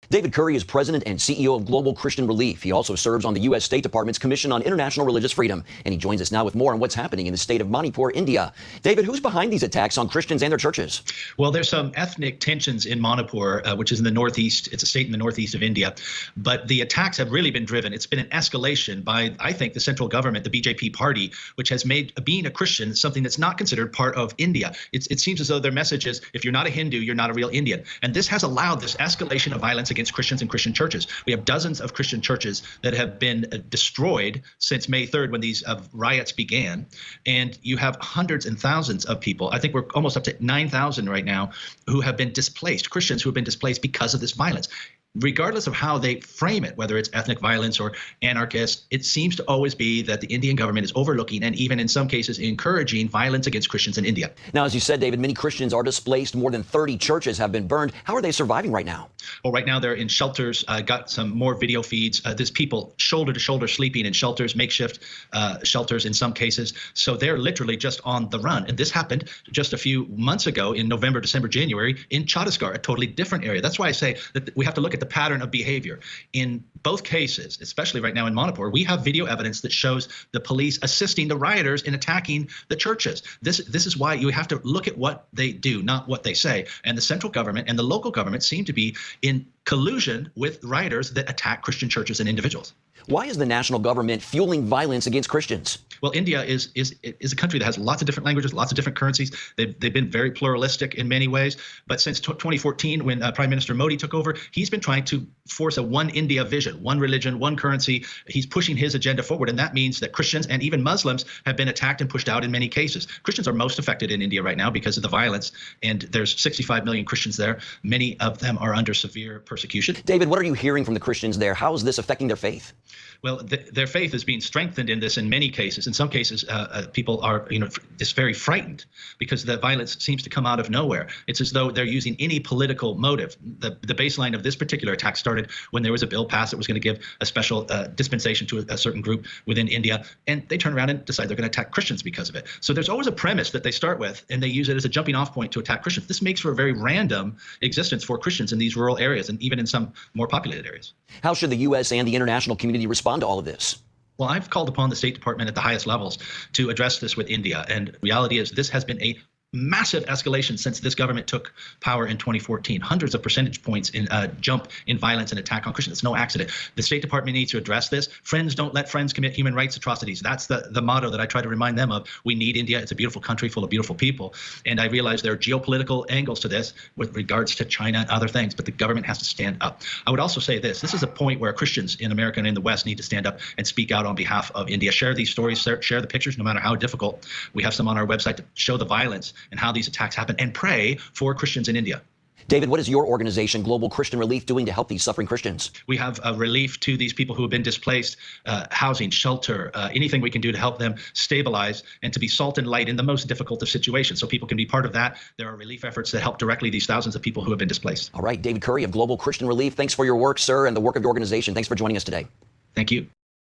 David Curry is president and CEO of Global Christian Relief. He also serves on the U.S. State Department's Commission on International Religious Freedom. And he joins us now with more on what's happening in the state of Manipur, India. David, who's behind these attacks on Christians and their churches? Well, there's some ethnic tensions in Manipur, which is in the northeast. It's a state in the northeast of India. But the attacks have really been driven. It's been an escalation by, I think, the central government, the BJP party, which has made being a Christian something that's not considered part of India. It seems as though their message is, if you're not a Hindu, you're not a real Indian. And this has allowed this escalation of violence against Christians and Christian churches. We have dozens of Christian churches that have been destroyed since May 3rd when these riots began. And you have hundreds and thousands of people, I think we're almost up to 9,000 right now, who have been displaced, Christians who have been displaced because of this violence. Regardless of how they frame it, whether it's ethnic violence or anarchist, it seems to always be that the Indian government is overlooking and even in some cases encouraging violence against Christians in India. Now, as you said, David, many Christians are displaced. More than 30 churches have been burned. How are they surviving right now? Well, right now they're in shelters. Got some more video feeds. There's people shoulder to shoulder sleeping in shelters, makeshift shelters in some cases. So they're literally just on the run. And this happened just a few months ago in November, December, January in Chhattisgarh, a totally different area. That's why I say that we have to look at the pattern of behavior. In both cases, especially right now in Manipur, we have video evidence that shows the police assisting the rioters in attacking the churches. This is why you have to look at what they do, not what they say. And the central government and the local government seem to be in collusion with rioters that attack Christian churches and individuals. Why is the national government fueling violence against Christians? Well, India is a country that has lots of different languages, lots of different currencies. They've been very pluralistic in many ways. But since 2014, when Prime Minister Modi took over, he's been trying to force a one India vision, one religion, one currency. He's pushing his agenda forward. And that means that Christians and even Muslims have been attacked and pushed out in many cases. Christians are most affected in India right now because of the violence. And there's 65 million Christians there. Many of them are under severe persecution. David, what are you hearing from the Christians there? How is this affecting their faith? Well, their faith is being strengthened in this in many cases. In some cases, people are, just very frightened because the violence seems to come out of nowhere. It's as though they're using any political motive. The baseline of this particular attack started when there was a bill passed that was going to give a special dispensation to a certain group within India, and they turn around and decide they're going to attack Christians because of it. So there's always a premise that they start with, and they use it as a jumping off point to attack Christians. This makes for a very random existence for Christians in these rural areas and even in some more populated areas. How should the U.S. and the international community respond to all of this? Well, I've called upon the State Department at the highest levels to address this with India. And reality is this has been a massive escalation since this government took power in 2014. Hundreds of percentage points in jump in violence and attack on Christians. It's no accident. The State Department needs to address this. Friends don't let friends commit human rights atrocities. That's the motto that I try to remind them of. We need India. It's a beautiful country full of beautiful people. And I realize there are geopolitical angles to this with regards to China and other things, but the government has to stand up. I would also say this is a point where Christians in America and in the West need to stand up and speak out on behalf of India. Share these stories, share the pictures, no matter how difficult. We have some on our website to show the violence and how these attacks happen, and pray for Christians in India. David, what is your organization, Global Christian Relief, doing to help these suffering Christians? We have relief to these people who have been displaced, housing, shelter, anything we can do to help them stabilize and to be salt and light in the most difficult of situations so people can be part of that. There are relief efforts that help directly these thousands of people who have been displaced. All right, David Curry of Global Christian Relief, thanks for your work, sir, and the work of your organization. Thanks for joining us today. Thank you.